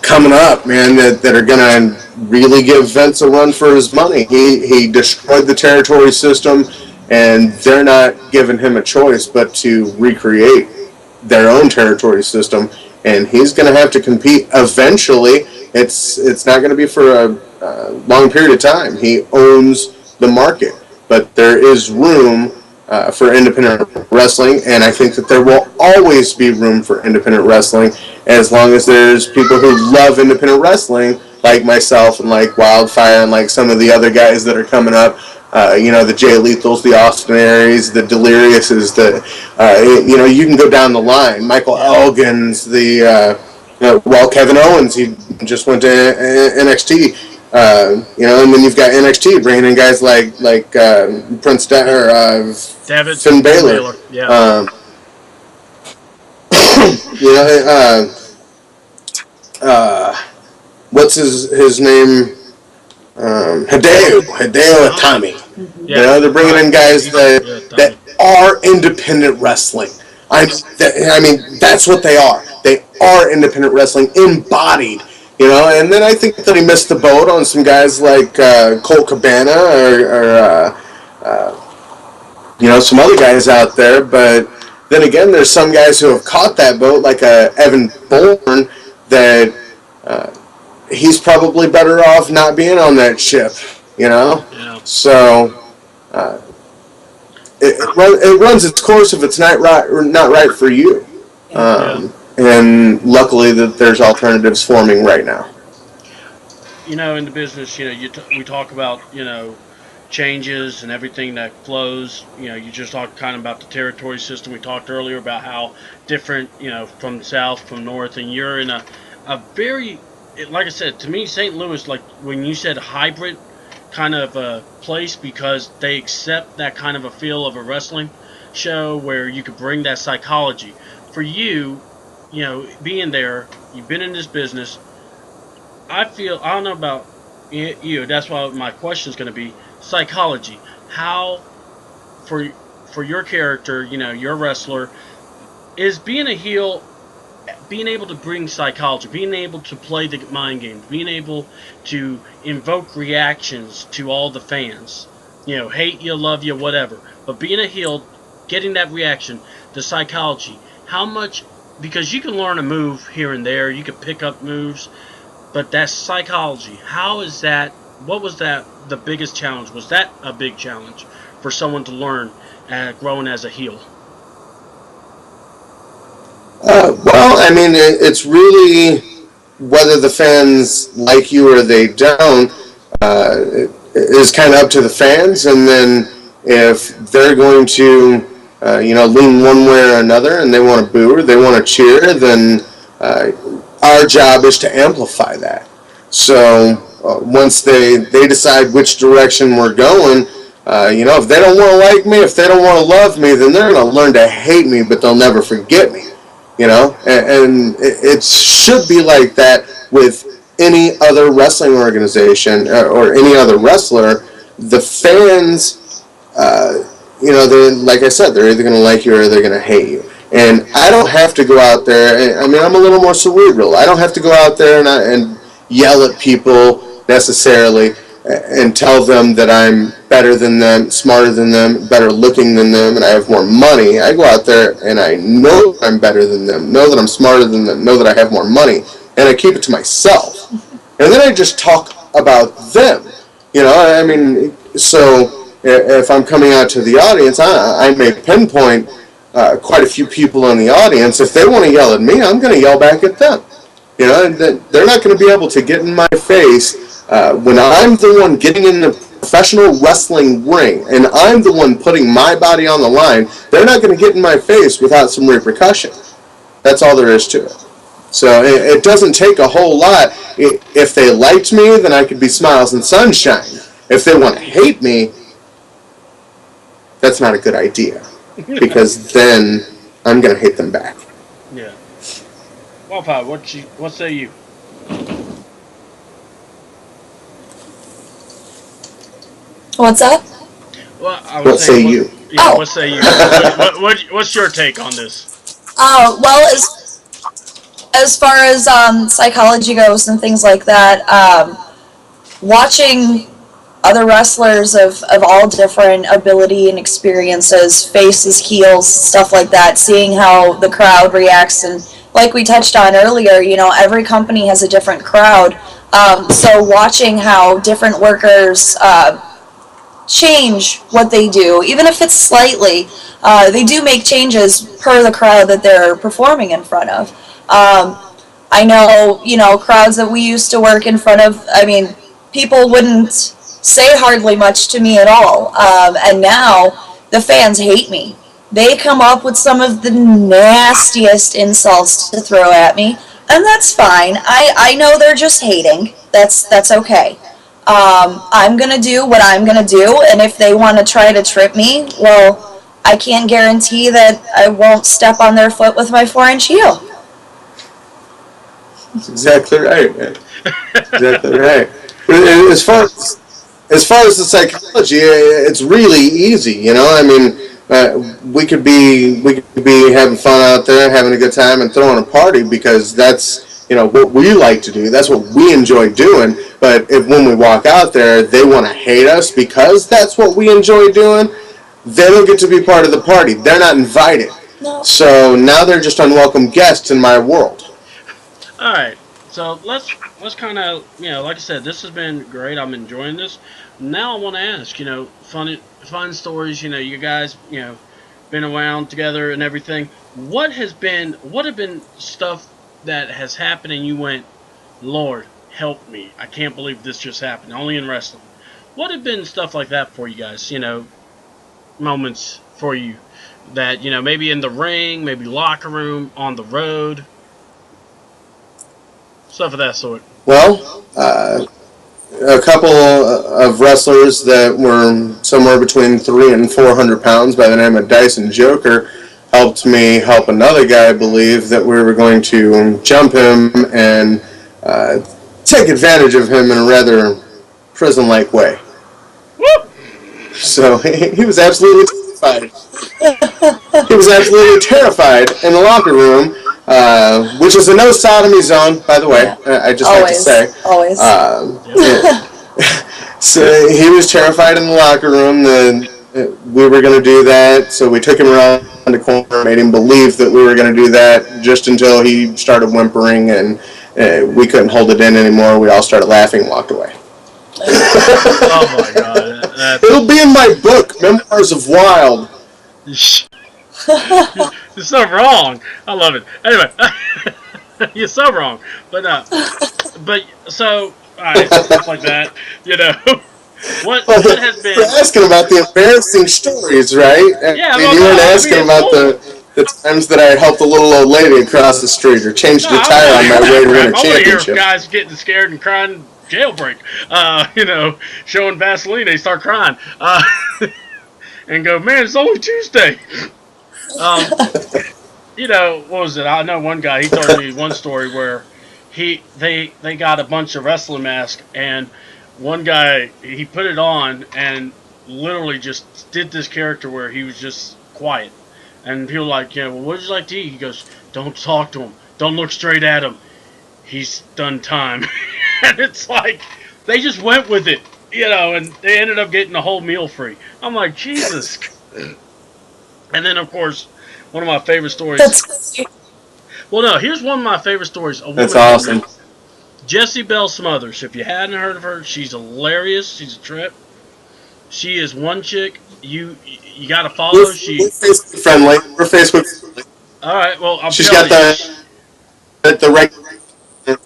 coming up, man, that are going to really give Vince a run for his money. He destroyed the territory system, and they're not giving him a choice but to recreate their own territory system, and he's going to have to compete eventually. It's not going to be for a long period of time. He owns the market, but there is room for independent wrestling, and I think that there will always be room for independent wrestling as long as there's people who love independent wrestling, like myself and like Wildfire and like some of the other guys that are coming up. The Jay Lethals, the Austin Aries, the Deliriouses, you can go down the line. Michael Elgin's, Kevin Owens, he just went to NXT. And then you've got NXT bringing in guys like Prince David Finn Balor. Yeah. What's his name? Hideo Itami. Yeah. They're bringing in guys that are independent wrestling. I mean, that's what they are. They are independent wrestling embodied. And then I think that he missed the boat on some guys like Colt Cabana or some other guys out there. But then again, there's some guys who have caught that boat, like Evan Bourne, that he's probably better off not being on that ship. Yeah. So it runs its course if it's not right for you. And luckily that there's alternatives forming right now. In the business, we talk about, changes and everything that flows. You just talked kind of about the territory system. We talked earlier about how different, from south, from north, and you're in a very, like I said, to me, St. Louis, like when you said hybrid kind of a place, because they accept that kind of a feel of a wrestling show where you could bring that psychology. For you, being there, you've been in this business. I don't know about you. That's why my question is going to be psychology. How, for your character, you're a wrestler. is being a heel, being able to bring psychology, being able to play the mind games, being able to invoke reactions to all the fans. You know, hate you, love you, whatever. But being a heel, getting that reaction, the psychology, how much, because you can learn a move here and there, you can pick up moves, but that psychology, how is that, what was that, the biggest challenge? Was that a big challenge for someone to learn growing as a heel? Well, I mean, it's really whether the fans like you or they don't is kind of up to the fans, and then if they're going to, lean one way or another, and they want to boo or they want to cheer, then uh, our job is to amplify that. So once they decide which direction we're going, if they don't want to like me, if they don't want to love me, then they're going to learn to hate me, but they'll never forget me. And it should be like that with any other wrestling organization or any other wrestler. The fans, they're, like I said, they're either going to like you or they're going to hate you. And I don't have to go out there. I mean, I'm a little more cerebral. I don't have to go out there and yell at people necessarily and tell them that I'm better than them, smarter than them, better looking than them, and I have more money. I go out there and I know I'm better than them, know that I'm smarter than them, know that I have more money, and I keep it to myself. And then I just talk about them. I mean, so if I'm coming out to the audience, I may pinpoint quite a few people in the audience. If they want to yell at me, I'm going to yell back at them. They're not going to be able to get in my face when I'm the one getting in the professional wrestling ring and I'm the one putting my body on the line. They're not going to get in my face without some repercussion. That's all there is to it. So it doesn't take a whole lot. If they liked me, then I could be smiles and sunshine. If they want to hate me, that's not a good idea, because then I'm going to hate them back. Yeah. Wildfire, what say you? What's that? Well, I What say you? Yeah, what say you? What's your take on this? Well, as far as psychology goes and things like that, watching other wrestlers of all different ability and experiences, faces, heels, stuff like that, seeing how the crowd reacts, and like we touched on earlier, every company has a different crowd. So watching how different workers change what they do, even if it's slightly, they do make changes per the crowd that they're performing in front of. I know, crowds that we used to work in front of, I mean, people wouldn't say hardly much to me at all. And now the fans hate me. They come up with some of the nastiest insults to throw at me, and that's fine. I know they're just hating. That's okay. I'm gonna do what I'm gonna do, and if they want to try to trip me, well, I can't guarantee that I won't step on their foot with my 4-inch heel. That's exactly right, man. Exactly right. As far as the psychology, it's really easy. I mean, we could be having fun out there, having a good time, and throwing a party because that's what we like to do. That's what we enjoy doing. But if when we walk out there, they want to hate us because that's what we enjoy doing, they don't get to be part of the party. They're not invited. No. So now they're just unwelcome guests in my world. All right, so let's kind of like I said, this has been great. I'm enjoying this. Now I want to ask, fun stories. You guys, been around together and everything. What have been stuff that has happened and you went, Lord, help me! I can't believe this just happened. Only in wrestling. What have been stuff like that for you guys? Moments for you that maybe in the ring, maybe locker room, on the road. Stuff of that sort. Well, a couple of wrestlers that were somewhere between 300 and 400 pounds by the name of Dyson Joker helped me help another guy believe that we were going to jump him and take advantage of him in a rather prison-like way. Woo! So he was absolutely terrified. He was absolutely terrified in the locker room, which is a no sodomy zone, by the way. I just have to say. Always. So he was terrified in the locker room that we were going to do that. So we took him around the corner, made him believe that we were going to do that, just until he started whimpering and we couldn't hold it in anymore. We all started laughing and walked away. Oh my god. It'll be in my book, Memoirs of Wylde. You're so wrong. I love it. Anyway, you're so wrong. But so, alright, stuff like that. What has been... You're asking about the embarrassing stories, right? Yeah, I mean, you weren't asking about the times that I helped a little old lady across the street or changed the tire on my way to win a championship. I want to hear guys getting scared and crying jailbreak. Showing Vaseline, they start crying. And go, man, it's only Tuesday. What was it? I know one guy, he told me one story where they got a bunch of wrestling masks, and one guy, he put it on and literally just did this character where he was just quiet. And people were like, yeah, well, what would you like to eat? He goes, don't talk to him. Don't look straight at him. He's done time. And it's like, they just went with it, and they ended up getting the whole meal free. I'm like, Jesus. And then, of course, one of my favorite stories. That's great. Well, no, here's one of my favorite stories. That's awesome. Jessie Belle Smothers. If you hadn't heard of her, she's hilarious. She's a trip. She is one chick. You got to follow. We're Facebook friendly. We're Facebook friendly. All right. Well, she's got the right.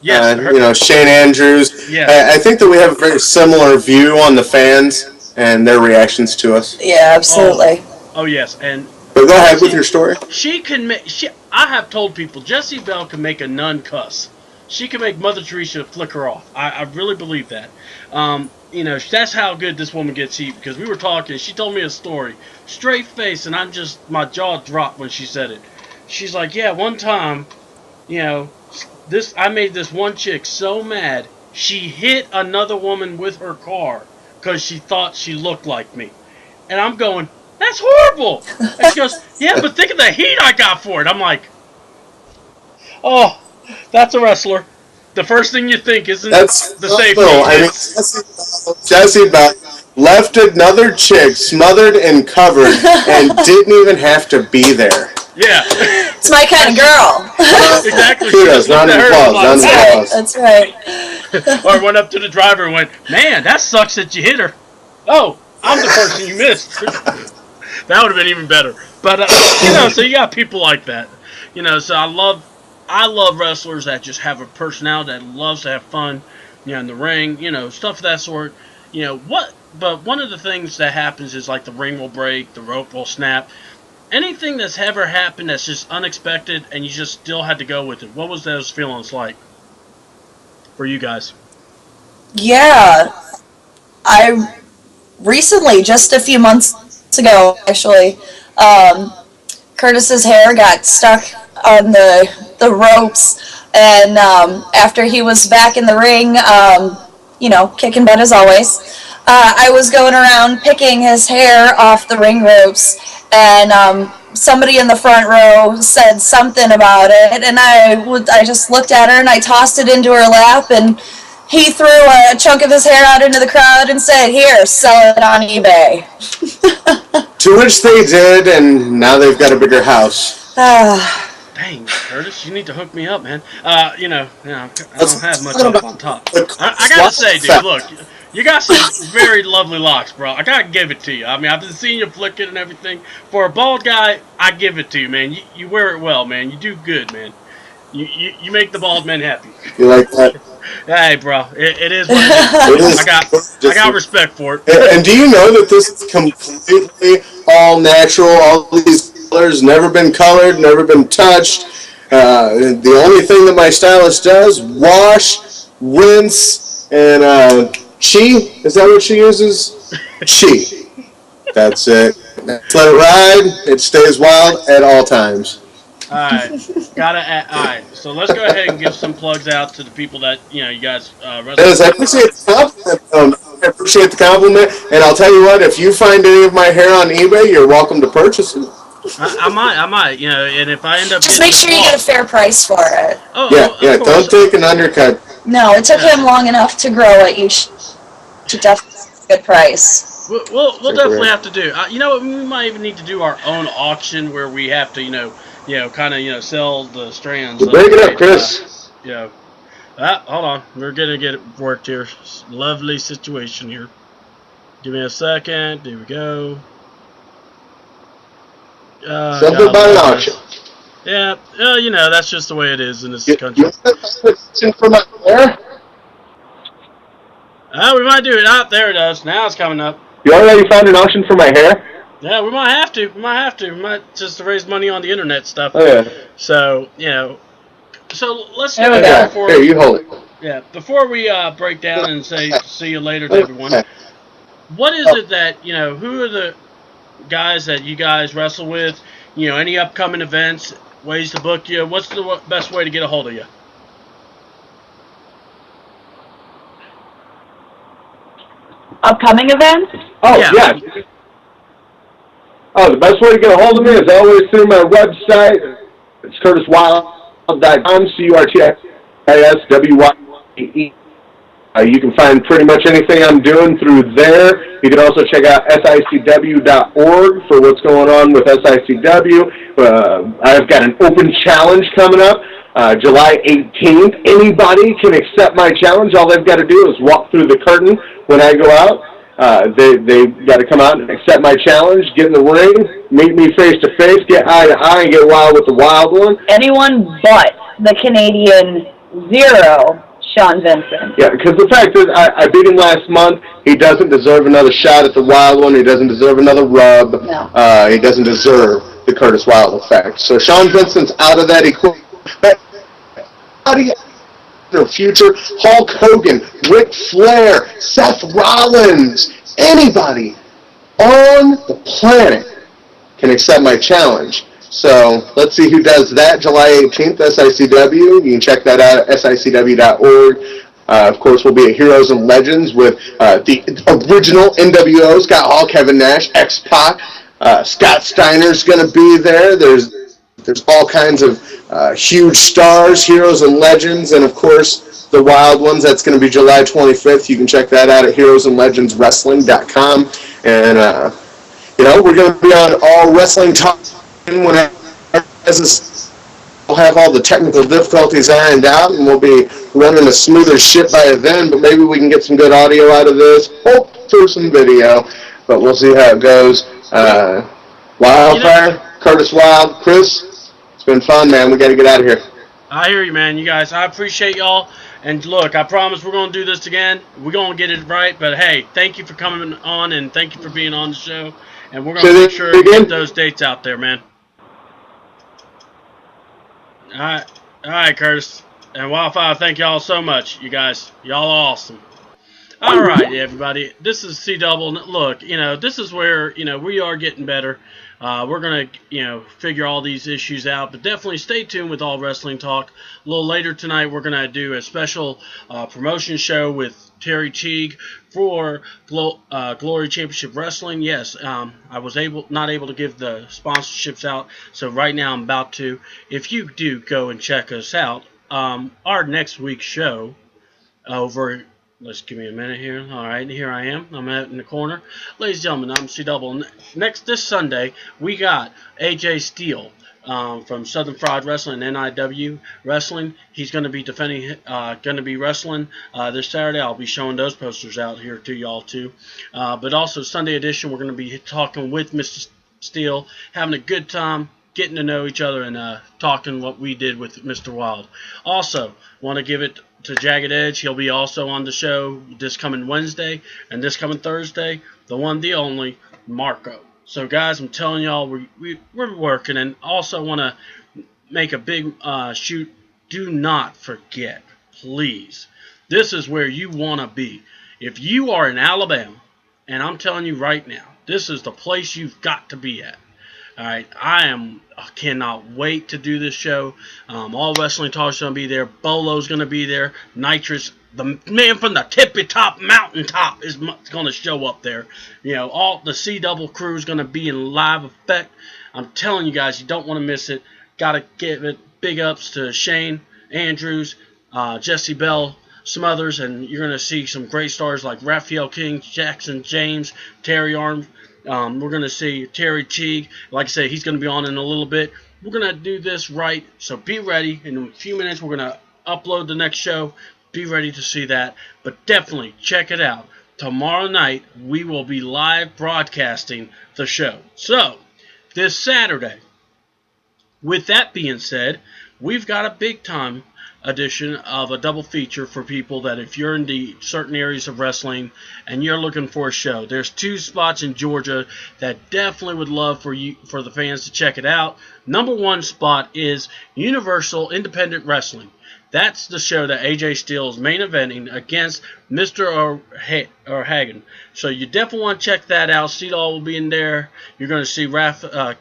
Yes, Shane Andrews. Yeah. I think that we have a very similar view on the fans and their reactions to us. Yeah, absolutely. Oh yes, and. But go ahead with your story. She can make. I have told people Jessie Belle can make a nun cuss. She can make Mother Teresa flicker off. I really believe that. That's how good this woman gets heat, because we were talking. She told me a story, straight face, and my jaw dropped when she said it. She's like, yeah, one time, I made this one chick so mad, she hit another woman with her car because she thought she looked like me. And I'm going, that's horrible. And she goes, yeah, but think of the heat I got for it. I'm like, oh, that's a wrestler. The first thing you think isn't the safety. I mean, Jessie Belle left another chick smothered and covered and didn't even have to be there. Yeah. It's my kind of girl. Exactly. Kudos, round of applause. That's right. Or went up to the driver and went, man, that sucks that you hit her. Oh, I'm the person you missed. That would have been even better. But, so you got people like that. So I love wrestlers that just have a personality that loves to have fun, in the ring, stuff of that sort. But one of the things that happens is like the ring will break, the rope will snap. Anything that's ever happened that's just unexpected and you just still had to go with it. What was those feelings like for you guys? Yeah. I recently, just a few months ago, actually, Curtis's hair got stuck on the ropes, and after he was back in the ring, kicking butt as always, I was going around picking his hair off the ring ropes, and somebody in the front row said something about it, and I just looked at her and I tossed it into her lap, and he threw a chunk of his hair out into the crowd and said, here, sell it on eBay. To which they did, and now they've got a bigger house. Dang, Curtis, you need to hook me up, man. I don't have much up on top. I gotta say, dude, look, you got some very lovely locks, bro. I gotta give it to you. I mean, I've been seeing you flicking and everything. For a bald guy, I give it to you, man. You wear it well, man. You do good, man. You make the bald men happy. You like that? Hey, bro, it is what it is. I got respect for it. And do you know that this is completely all natural? All these colors, never been colored, never been touched. The only thing that my stylist does, wash, rinse, and chi. Is that what she uses? Chi. That's it. Let it ride. It stays wild at all times. Alright, alright, so let's go ahead and give some plugs out to the people that, you guys wrestle. Yes, I appreciate the compliment. appreciate the compliment. And I'll tell you what, if you find any of my hair on eBay, you're welcome to purchase it. I might, you know, and if I end up Just getting make sure you get a fair price for it. Yeah. of course. Don't take an undercut. No, it took him long enough to grow it. You should definitely get a good price. We'll definitely have to do. You know what? We might even need to do our own auction where we have to, kind of, sell the strands. Break it up, Chris. You know, hold on. We're gonna get it worked here. Lovely situation here. Give me a second. There we go. Something about an auction. Yeah, that's just the way it is in this country. You want for my hair? We might do it. There it is. Now it's coming up. You already found an auction for my hair? Yeah, we might have to. We might just to raise money on the internet stuff. Oh, yeah. So, so let's do it before. Here, you hold it. Yeah, before we break down and say see you later to everyone. What is it that who are the guys that you guys wrestle with? Any upcoming events, ways to book you? What's the best way to get a hold of you? Upcoming events? Oh, yeah. Oh, the best way to get a hold of me is always through my website. It's CurtisWylde.com, CurtisWylde. You can find pretty much anything I'm doing through there. You can also check out SICW.org for what's going on with SICW. I've got an open challenge coming up, July 18th. Anybody can accept my challenge. All they've got to do is walk through the curtain when I go out. They've got to come out and accept my challenge, get in the ring, meet me face to face, get eye to eye, and get wild with the wild one. Anyone but the Canadian Zero, Sean Vincent. Yeah, because the fact is, I beat him last month. He doesn't deserve another shot at the wild one. He doesn't deserve another rub. No. He doesn't deserve the Curtis Wylde effect. So Sean Vincent's out of that equation. How do you the future? Hulk Hogan, Ric Flair, Seth Rollins, anybody on the planet can accept my challenge. So let's see who does that. July 18th, SICW. You can check that out at SICW.org. Of course, we'll be at Heroes and Legends with the original NWO, Scott Hall, Kevin Nash, X-Pac. Scott Steiner's going to be there. There's all kinds of huge stars, Heroes and Legends, and of course the Wild Ones. That's going to be July 25th. You can check that out at heroesandlegendswrestling.com. And we're going to be on All Wrestling Talk when we'll have all the technical difficulties ironed out, and we'll be running a smoother ship by then. But maybe we can get some good audio out of this. Hope for some video, but we'll see how it goes. Wildfire, Curtis Wylde, Chris, it's been fun, man. We got to get out of here. I hear you, man. You guys, I appreciate y'all. And look, I promise we're going to do this again. We're going to get it right. But hey, thank you for coming on, and thank you for being on the show. And we're going to make sure to get those dates out there, man. All right, Curtis. And Wildfire, thank y'all so much, you guys. Y'all are awesome. All right, everybody. This is C-Double. Look, this is where, we are getting better. We're going to, figure all these issues out. But definitely stay tuned with All Wrestling Talk. A little later tonight, we're going to do a special promotion show with Terry Teague for Glory Championship Wrestling. Yes, I was not able to give the sponsorships out. So right now I'm about to. If you do go and check us out, our next week's show over... Let's give me a minute here. All right, here I am. I'm out in the corner. Ladies and gentlemen, I'm C-Double. This Sunday, we got AJ Steele from Southern Fried Wrestling and NIW Wrestling. He's going to be wrestling this Saturday. I'll be showing those posters out here to y'all, too. But also, Sunday edition, we're going to be talking with Mr. Steele, having a good time, getting to know each other, and talking what we did with Mr. Wylde. Also, want to give it to Jagged Edge. He'll be also on the show this coming Wednesday, and this coming Thursday, the one, the only, Marco. So, guys, I'm telling y'all, we're working, and also want to make a big shoot. Do not forget, please, this is where you want to be. If you are in Alabama, and I'm telling you right now, this is the place you've got to be at. All right, I cannot wait to do this show. All Wrestling Talk's going to be there. Bolo's going to be there. Nitrous, the man from the tippy top mountaintop, is going to show up there. You know, all the C double crew is going to be in live effect. I'm telling you guys, you don't want to miss it. Got to give it big ups to Shane Andrews, Jesse Bell, some others, and you're going to see some great stars like Raphael King, Jackson James, Terry Arm. We're going to see Terry Teague. Like I said, he's going to be on in a little bit. We're going to do this right, so be ready. In a few minutes, we're going to upload the next show. Be ready to see that. But definitely check it out. Tomorrow night, we will be live broadcasting the show. So, this Saturday, with that being said, we've got a big time edition of a double feature for people that if you're into certain areas of wrestling and you're looking for a show. There's 2 spots in Georgia that definitely would love for the fans to check it out. Number 1 spot is Universal Independent Wrestling. That's the show that AJ Steele is main eventing against Mr. O'Hagan. So you definitely want to check that out. Cedal will be in there. You're going to see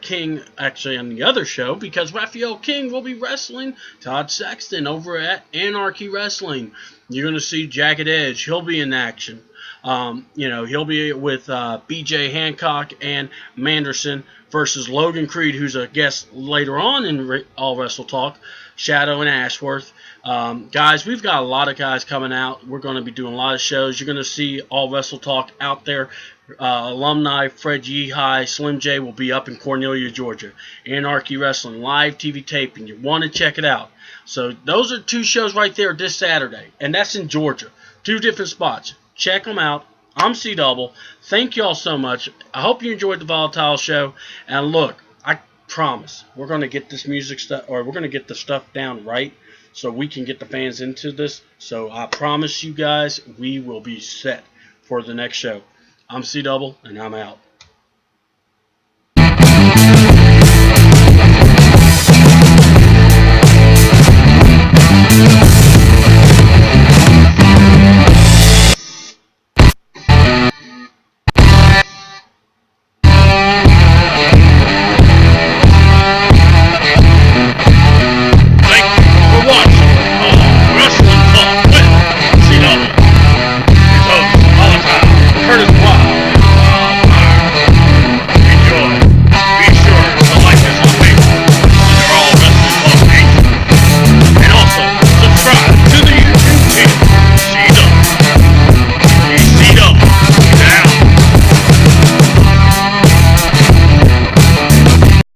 King actually on the other show because Raphael King will be wrestling Todd Sexton over at Anarchy Wrestling. You're going to see Jagged Edge. He'll be in action. He'll be with BJ Hancock and Manderson versus Logan Creed, who's a guest later on in All Wrestle Talk, Shadow and Ashworth. Guys, we've got a lot of guys coming out. We're going to be doing a lot of shows. You're going to see All Wrestle Talk out there. Alumni Fred Yehai, Slim J will be up in Cornelia, Georgia. Anarchy Wrestling, live TV taping. You want to check it out. So those are 2 shows right there this Saturday, and that's in Georgia. 2 different spots. Check them out. I'm C Double. Thank y'all so much. I hope you enjoyed the Volatile show. And look, I promise we're going to get this music stuff, or we're going to get the stuff down right so we can get the fans into this. So I promise you guys we will be set for the next show. I'm C Double, and I'm out.